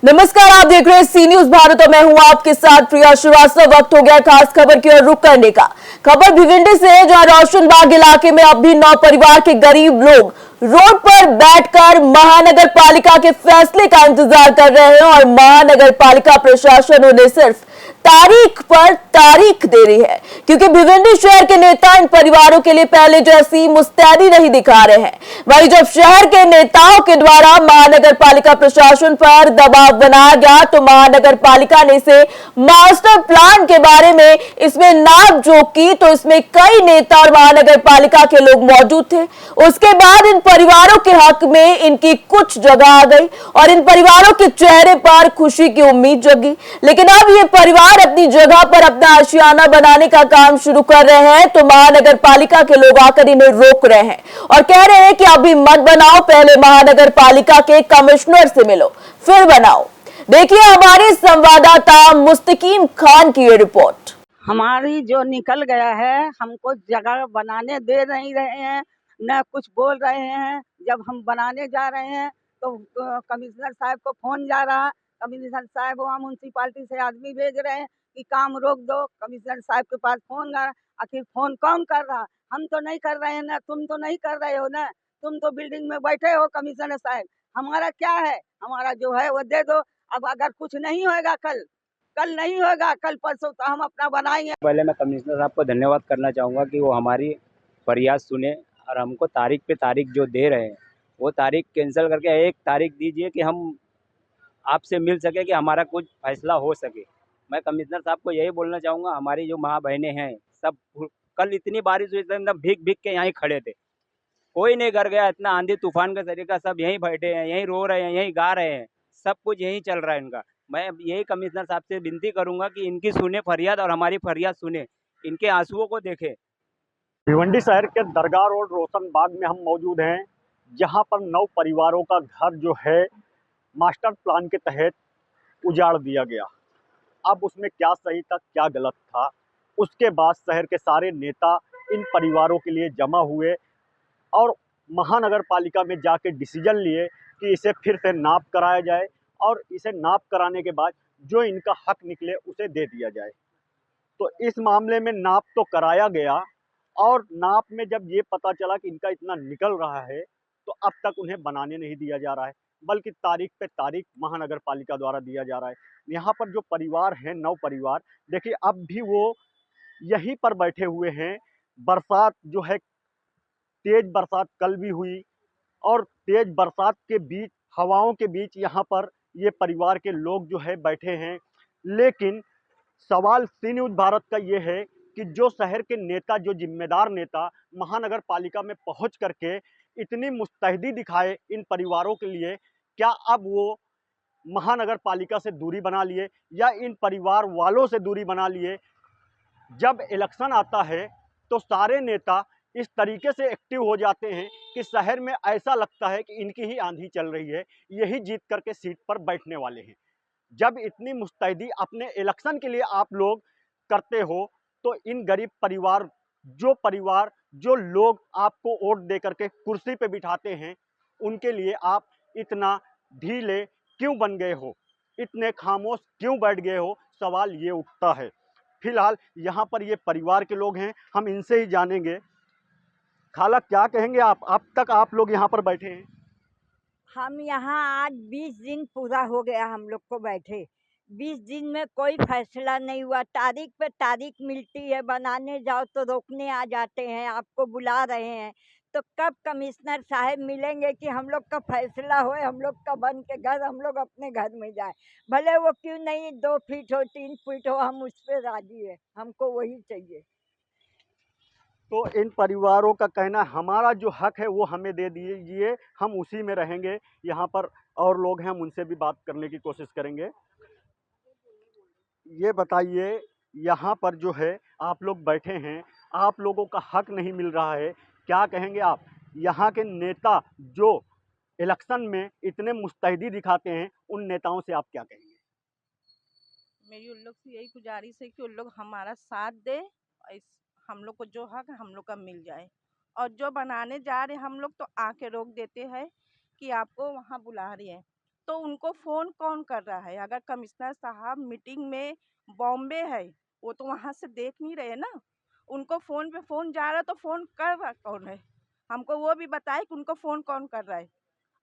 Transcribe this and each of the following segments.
नमस्कार, आप देख रहे हैं सी न्यूज भारत और मैं हूं आपके साथ प्रिया श्रीवास्तव। वक्त हो गया खास खबर की ओर रुख करने का। खबर भिवंडी से है, जहां रोशनबाग इलाके में अब भी 9 परिवार के गरीब लोग रोड पर बैठकर महानगर पालिका के फैसले का इंतजार कर रहे हैं और महानगर पालिका प्रशासन उन्हें सिर्फ तारीख पर तारीख दे रही है, क्योंकि भिवंडी शहर के नेता इन परिवारों के लिए पहले जैसी मुस्तैदी नहीं दिखा रहे हैं। वहीं जब शहर के नेताओं के द्वारा महानगर पालिका प्रशासन पर दबाव बनाया गया तो महानगर पालिका ने इसे मास्टर प्लान के बारे में इसमें नापजोख की, तो इसमें कई नेता और महानगर पालिका के लोग मौजूद थे। उसके बाद इन परिवारों के हक में इनकी कुछ जगह आ गई और इन परिवारों के चेहरे पर खुशी की उम्मीद जगी। लेकिन अब ये परिवार अपनी जगह पर अपना आशियाना बनाने का काम शुरू कर रहे हैं, तो महानगर पालिका के लोग आकर इन्हें रोक रहे हैं और कह रहे हैं कि अभी मत बनाओ, पहले महानगर पालिका के कमिश्नर से मिलो फिर बनाओ। देखिए हमारे संवाददाता मुस्तकीम खान की ये रिपोर्ट। हमारी जो निकल गया है, हमको जगह बनाने दे नहीं रहे हैं, न कुछ बोल रहे हैं। जब हम बनाने जा रहे हैं तो कमिश्नर साहब को फोन जा रहा, कमिश्नर साहब वहाँ म्यूनसिपालिटी से आदमी भेज रहे हैं कि काम रोक दो। कमिश्नर साहब के पास फोन गया, आखिर फोन कौन कर रहा? हम तो नहीं कर रहे हैं ना, तुम तो नहीं कर रहे हो ना, तुम तो बिल्डिंग में बैठे हो। कमिश्नर साहब, हमारा क्या है? हमारा जो है वो दे दो। अब अगर कुछ नहीं होगा कल नहीं होगा, कल परसों तो हम अपना बनाएंगे। पहले मैं कमिश्नर साहब को धन्यवाद करना चाहूँगा कि वो हमारी फरियाद सुने और हमको तारीख पे तारीख जो दे रहे हैं वो तारीख कैंसिल करके एक तारीख दीजिए कि हम आपसे मिल सके, कि हमारा कुछ फैसला हो सके। मैं कमिश्नर साहब को यही बोलना चाहूँगा, हमारी जो माँ बहनें हैं सब कल इतनी बारिश हुई थी, एकदम भीग भीग के यहीं खड़े थे, कोई नहीं घर गया। इतना आंधी तूफान का तरीका, सब यहीं बैठे हैं, यहीं रो रहे हैं, यहीं गा रहे हैं, सब कुछ यहीं चल रहा है इनका। मैं यही कमिश्नर साहब से विनती करूंगा कि इनकी सुने फरियाद और हमारी फरियाद सुने, इनके आंसुओं को देखें। भिवंडी शहर के दरगाह रोड रोशनबाग में हम मौजूद हैं, जहां पर 9 परिवारों का घर जो है मास्टर प्लान के तहत उजाड़ दिया गया। अब उसमें क्या सही था क्या गलत था, उसके बाद शहर के सारे नेता इन परिवारों के लिए जमा हुए और महानगर पालिका में जाके डिसीजन लिए कि इसे फिर से नाप कराया जाए और इसे नाप कराने के बाद जो इनका हक निकले उसे दे दिया जाए। तो इस मामले में नाप तो कराया गया और नाप में जब ये पता चला कि इनका इतना निकल रहा है तो अब तक उन्हें बनाने नहीं दिया जा रहा है, बल्कि तारीख पे तारीख महानगर पालिका द्वारा दिया जा रहा है। यहाँ पर जो परिवार हैं 9 परिवार, देखिए अब भी वो यहीं पर बैठे हुए हैं। बरसात जो है, तेज बरसात कल भी हुई और तेज बरसात के बीच, हवाओं के बीच यहाँ पर ये परिवार के लोग जो है बैठे हैं। लेकिन सवाल सी न्यूज़ भारत का ये है कि जो शहर के नेता, जो जिम्मेदार नेता महानगर पालिका में पहुंच करके इतनी मुस्तैदी दिखाए इन परिवारों के लिए, क्या अब वो महानगर पालिका से दूरी बना लिए या इन परिवार वालों से दूरी बना लिए? जब इलेक्शन आता है तो सारे नेता इस तरीके से एक्टिव हो जाते हैं कि शहर में ऐसा लगता है कि इनकी ही आंधी चल रही है, यही जीत करके सीट पर बैठने वाले हैं। जब इतनी मुस्तैदी अपने इलेक्शन के लिए आप लोग करते हो तो इन गरीब परिवार जो लोग आपको वोट दे करके कुर्सी पे बिठाते हैं, उनके लिए आप इतना ढीले क्यों बन गए हो, इतने खामोश क्यों बैठ गए हो, सवाल ये उठता है। फिलहाल यहाँ पर ये परिवार के लोग हैं, हम इनसे ही जानेंगे। खाला, क्या कहेंगे आप? अब तक आप लोग यहाँ पर बैठे हैं। हम यहाँ आज 20 दिन पूरा हो गया हम लोग को बैठे। 20 दिन में कोई फैसला नहीं हुआ। तारीख पे तारीख मिलती है, बनाने जाओ तो रोकने आ जाते हैं, आपको बुला रहे हैं। तो कब कमिश्नर साहब मिलेंगे कि हम लोग का फैसला होए, हम लोग का बन के घर हम लोग अपने घर में जाए? भले वो क्यों नहीं 2 फीट हो 3 फीट हो, हम उस पर राजी है, हमको वही चाहिए। तो इन परिवारों का कहना, हमारा जो हक है वो हमें दे दीजिए, हम उसी में रहेंगे। यहाँ पर और लोग हैं, हम उनसे भी बात करने की कोशिश करेंगे। ये बताइए, यहाँ पर जो है आप लोग बैठे हैं, आप लोगों का हक नहीं मिल रहा है, क्या कहेंगे आप? यहाँ के नेता जो इलेक्शन में इतने मुस्तैदी दिखाते हैं, उन नेताओं से आप क्या कहेंगे? मेरी उन लोग से यही गुजारिश है कि उन लोग हमारा साथ दे, हम लोग को जो हक है हम लोग का मिल जाए। और जो बनाने जा रहे हम लोग तो आके रोक देते हैं कि आपको वहाँ बुला रही है। तो उनको फ़ोन कौन कर रहा है? अगर कमिश्नर साहब मीटिंग में बॉम्बे है, वो तो वहाँ से देख नहीं रहे ना। उनको फ़ोन पे फ़ोन जा रहा है तो फ़ोन कर रहा कौन है? हमको वो भी बताएं कि उनको फ़ोन कौन कर रहा है।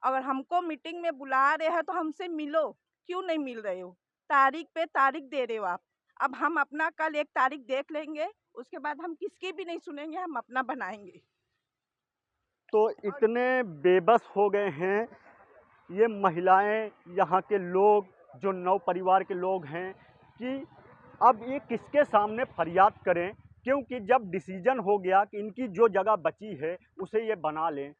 अगर हमको मीटिंग में बुला रहे हैं तो हमसे मिलो, क्यों नहीं मिल रहे हो? तारीख पे तारीख दे रहे हो आप। अब हम अपना कल एक तारीख देख लेंगे, उसके बाद हम किसकी भी नहीं सुनेंगे, हम अपना बनाएंगे। तो इतने बेबस हो गए हैं ये महिलाएं, यहाँ के लोग, जो नव परिवार के लोग हैं, कि अब ये किसके सामने फरियाद करें, क्योंकि जब डिसीजन हो गया कि इनकी जो जगह बची है उसे ये बना लें,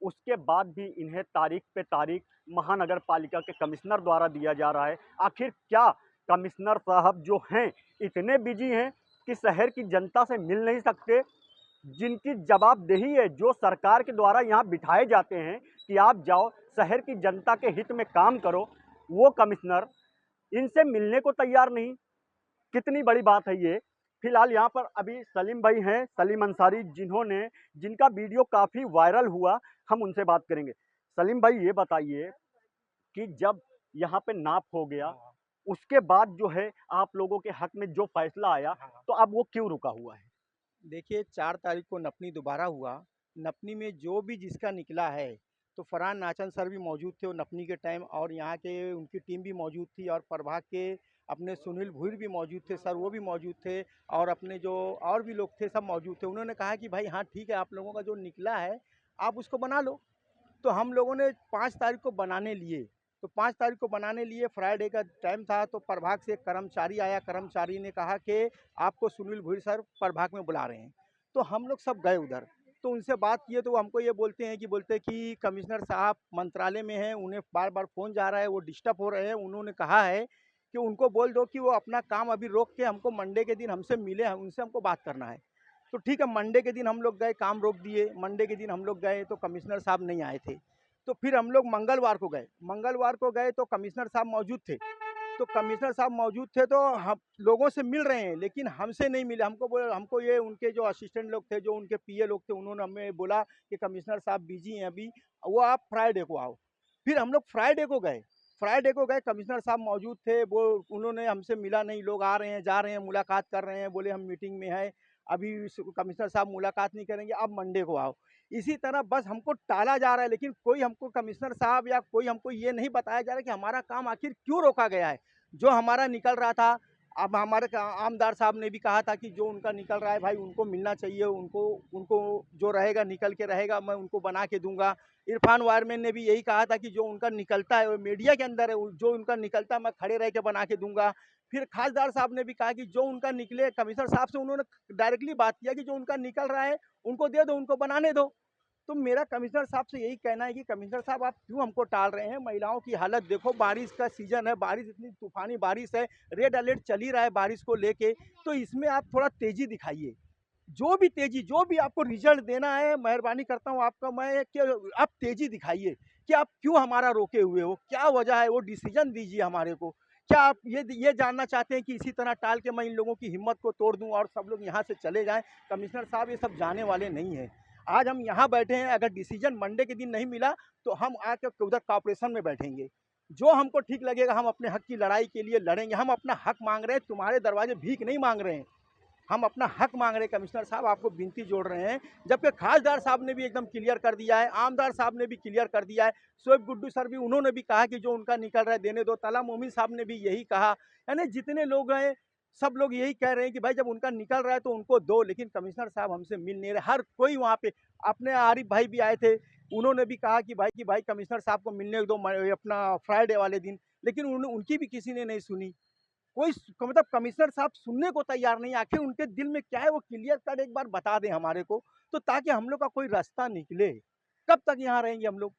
उसके बाद भी इन्हें तारीख पे तारीख महानगर पालिका के कमिश्नर द्वारा दिया जा रहा है। आखिर क्या कमिश्नर साहब जो हैं इतने बिजी हैं कि शहर की जनता से मिल नहीं सकते? जिनकी जवाबदेही है, जो सरकार के द्वारा यहाँ बिठाए जाते हैं कि आप जाओ शहर की जनता के हित में काम करो, वो कमिश्नर इनसे मिलने को तैयार नहीं। कितनी बड़ी बात है ये। फिलहाल यहाँ पर अभी सलीम भाई हैं, सलीम अंसारी, जिनका वीडियो काफ़ी वायरल हुआ, हम उनसे बात करेंगे। सलीम भाई, ये बताइए कि जब यहाँ पे नाप हो गया, उसके बाद जो है आप लोगों के हक में जो फैसला आया, तो अब वो क्यों रुका हुआ है? देखिए 4 तारीख को नपनी दोबारा हुआ। नपनी में जो भी जिसका निकला है, तो फरहान नाचन सर भी मौजूद थे वो नपनी के टाइम, और यहाँ के उनकी टीम भी मौजूद थी, और प्रभाग के अपने सुनील भुईर भी मौजूद थे सर, वो भी मौजूद थे, और अपने जो और भी लोग थे सब मौजूद थे। उन्होंने कहा कि भाई हाँ ठीक है, आप लोगों का जो निकला है आप उसको बना लो। तो हम लोगों ने 5 तारीख को बनाने लिए। तो 5 तारीख को बनाने लिए, फ्राइडे का टाइम था, तो प्रभाग से एक कर्मचारी आया। कर्मचारी ने कहा कि आपको सुनील भुईर सर प्रभाग में बुला रहे हैं। तो हम लोग सब गए उधर, तो उनसे बात किए तो वो हमको ये बोलते हैं कि कमिश्नर साहब मंत्रालय में हैं, उन्हें बार बार फ़ोन जा रहा है, वो डिस्टर्ब हो रहे हैं। उन्होंने कहा है कि उनको बोल दो कि वो अपना काम अभी रोक के हमको मंडे के दिन हमसे मिले, उनसे हमको बात करना है। तो ठीक है, मंडे के दिन हम लोग गए, काम रोक दिए। मंडे के दिन हम लोग गए तो कमिश्नर साहब नहीं आए थे। तो फिर हम लोग मंगलवार को गए तो कमिश्नर साहब मौजूद थे। तो कमिश्नर साहब मौजूद थे तो हम लोगों से मिल रहे हैं, लेकिन हमसे नहीं मिले। हमको ये उनके जो असिस्टेंट लोग थे, जो उनके पीए लोग थे, उन्होंने हमें बोला कि कमिश्नर साहब बिजी हैं अभी, वो आप फ्राइडे को आओ। फिर हम लोग फ्राइडे को गए, कमिश्नर साहब मौजूद थे। वो उन्होंने हमसे मिला नहीं, लोग आ रहे हैं जा रहे हैं, मुलाकात कर रहे हैं, बोले हम मीटिंग में हैं, अभी कमिश्नर साहब मुलाकात नहीं करेंगे, अब मंडे को आओ। इसी तरह बस हमको टाला जा रहा है, लेकिन कोई हमको कमिश्नर साहब या कोई हमको ये नहीं बताया जा रहा कि हमारा काम आखिर क्यों रोका गया है। जो हमारा निकल रहा था, अब हमारे आमदार साहब ने भी कहा था कि जो उनका निकल रहा है भाई उनको मिलना चाहिए, उनको जो रहेगा निकल के रहेगा, मैं उनको बना के दूंगा। इरफान वायरमैन ने भी यही कहा था कि जो उनका निकलता है वो मीडिया के अंदर है, जो उनका निकलता है मैं खड़े रह के बना के दूंगा। फिर खासदार साहब ने भी कहा कि जो उनका निकले, कमिश्नर साहब से उन्होंने डायरेक्टली बात किया कि जो उनका निकल रहा है उनको दे दो, उनको बनाने दो। तो मेरा कमिश्नर साहब से यही कहना है कि कमिश्नर साहब आप क्यों हमको टाल रहे हैं। महिलाओं की हालत देखो, बारिश का सीज़न है, बारिश इतनी तूफ़ानी बारिश है, रेड अलर्ट चल ही रहा है बारिश को लेके, तो इसमें आप थोड़ा तेज़ी दिखाइए। जो भी आपको रिजल्ट देना है, मेहरबानी करता हूँ आपका मैं कि आप तेज़ी दिखाइए कि आप क्यों हमारा रोके हुए हो, क्या वजह है, वो डिसीजन दीजिए हमारे को। क्या आप ये जानना चाहते हैं कि इसी तरह टाल के मैं इन लोगों की हिम्मत को तोड़ दूँ और सब लोग यहाँ से चले जाएँ? कमिश्नर साहब ये सब जाने वाले नहीं हैं। आज हम यहाँ बैठे हैं, अगर डिसीजन मंडे के दिन नहीं मिला तो हम आके उधर कॉर्पोरेशन में बैठेंगे। जो हमको ठीक लगेगा हम अपने हक की लड़ाई के लिए लड़ेंगे। हम अपना हक मांग रहे हैं, तुम्हारे दरवाजे भीख नहीं मांग रहे हैं, हम अपना हक मांग रहे हैं। कमिश्नर साहब आपको विनती जोड़ रहे हैं, जबकि खासदार साहब ने भी एकदम क्लियर कर दिया है, आमदार साहब ने भी क्लियर कर दिया है, शोएब गुड्डू सर भी उन्होंने भी कहा कि जो उनका निकल रहा है देने दो, तला मोमिन साहब ने भी यही कहा। यानी जितने लोग हैं सब लोग यही कह रहे हैं कि भाई जब उनका निकल रहा है तो उनको दो, लेकिन कमिश्नर साहब हमसे मिल नहीं रहे। हर कोई वहाँ पे, अपने आरिफ भाई भी आए थे, उन्होंने भी कहा कि भाई कमिश्नर साहब को मिलने दो अपना फ्राइडे वाले दिन, लेकिन उनकी भी किसी ने नहीं सुनी। कोई मतलब कमिश्नर साहब सुनने को तैयार नहीं। आखिर उनके दिल में क्या है वो क्लियर कट एक बार बता दें हमारे को, तो ताकि हम लोग का कोई रास्ता निकले। कब तक यहाँ रहेंगे हम लोग?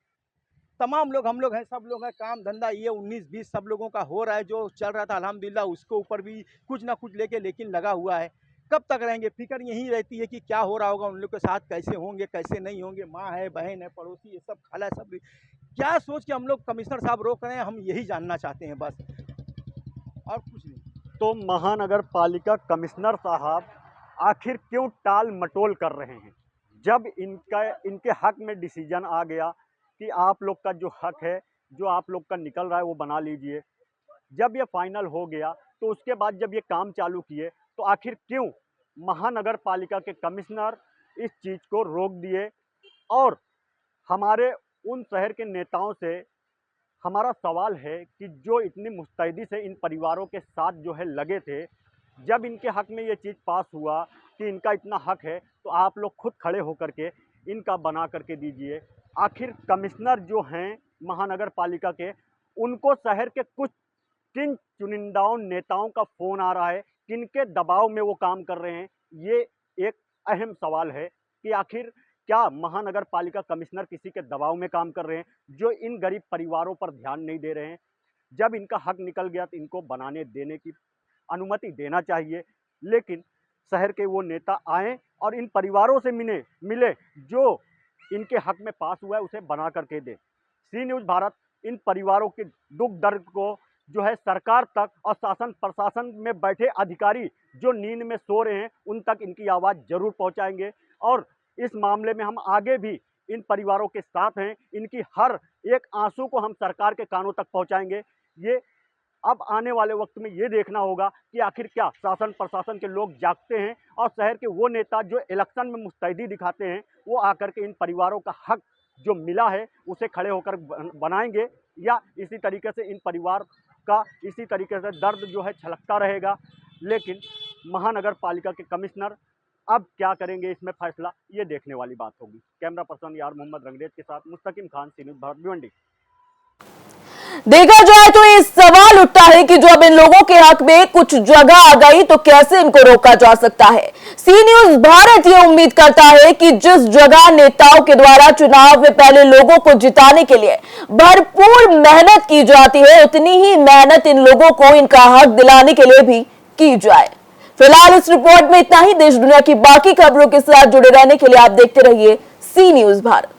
तमाम लोग, हम लोग हैं, सब लोग हैं, काम धंधा ये 19-20 सब लोगों का हो रहा है, जो चल रहा था अल्हम्दुलिल्लाह उसके ऊपर भी कुछ ना कुछ लेकिन लगा हुआ है। कब तक रहेंगे? फिक्र यही रहती है कि क्या हो रहा होगा, उन लोग के साथ कैसे होंगे कैसे नहीं होंगे, माँ है, बहन है, पड़ोसी, ये सब खाला, सब क्या सोच के हम लोग कमिश्नर साहब रोक रहे हैं, हम यही जानना चाहते हैं बस, और कुछ नहीं। तो महानगर पालिका कमिश्नर साहब आखिर क्यों टाल मटोल कर रहे हैं, जब इनके हक में डिसीजन आ गया कि आप लोग का जो हक है जो आप लोग का निकल रहा है वो बना लीजिए। जब ये फाइनल हो गया तो उसके बाद जब ये काम चालू किए तो आखिर क्यों महानगर पालिका के कमिश्नर इस चीज़ को रोक दिए। और हमारे उन शहर के नेताओं से हमारा सवाल है कि जो इतनी मुस्तैदी से इन परिवारों के साथ जो है लगे थे, जब इनके हक में ये चीज़ पास हुआ कि इनका इतना हक है तो आप लोग खुद खड़े होकर के इनका बना करके दीजिए। आखिर कमिश्नर जो हैं महानगर पालिका के, उनको शहर के कुछ किन चुनिंदाओं नेताओं का फ़ोन आ रहा है, किनके दबाव में वो काम कर रहे हैं, ये एक अहम सवाल है कि आखिर क्या महानगर पालिका कमिश्नर किसी के दबाव में काम कर रहे हैं जो इन गरीब परिवारों पर ध्यान नहीं दे रहे हैं। जब इनका हक निकल गया तो इनको बनाने देने की अनुमति देना चाहिए, लेकिन शहर के वो नेता आएँ और इन परिवारों से मिले जो इनके हक में पास हुआ है उसे बना करके दे। सी न्यूज़ भारत इन परिवारों के दुख दर्द को जो है सरकार तक और शासन प्रशासन में बैठे अधिकारी जो नींद में सो रहे हैं उन तक इनकी आवाज़ जरूर पहुंचाएंगे। और इस मामले में हम आगे भी इन परिवारों के साथ हैं, इनकी हर एक आंसू को हम सरकार के कानों तक पहुंचाएंगे। ये अब आने वाले वक्त में ये देखना होगा कि आखिर क्या शासन प्रशासन के लोग जागते हैं और शहर के वो नेता जो इलेक्शन में मुस्तैदी दिखाते हैं वो आकर के इन परिवारों का हक जो मिला है उसे खड़े होकर बनाएंगे, या इसी तरीके से इन परिवार का इसी तरीके से दर्द जो है छलकता रहेगा। लेकिन महानगर पालिका के कमिश्नर अब क्या करेंगे इसमें फैसला, ये देखने वाली बात होगी। कैमरा पर्सन यार मोहम्मद रंगरेज के साथ मुस्तकिम खान, सी न्यूज़ भारत, भिवंडी। देखा जाए तो ये सवाल उठता है कि जब इन लोगों के हक में कुछ जगह आ गई तो कैसे इनको रोका जा सकता है। सी न्यूज़ भारत ये उम्मीद करता है कि जिस जगह नेताओं के द्वारा चुनाव में पहले लोगों को जिताने के लिए भरपूर मेहनत की जाती है, उतनी ही मेहनत इन लोगों को इनका हक दिलाने के लिए भी की जाए। फिलहाल इस रिपोर्ट में इतना ही। देश दुनिया की बाकी खबरों के साथ जुड़े रहने के लिए आप देखते रहिए सी न्यूज़ भारत।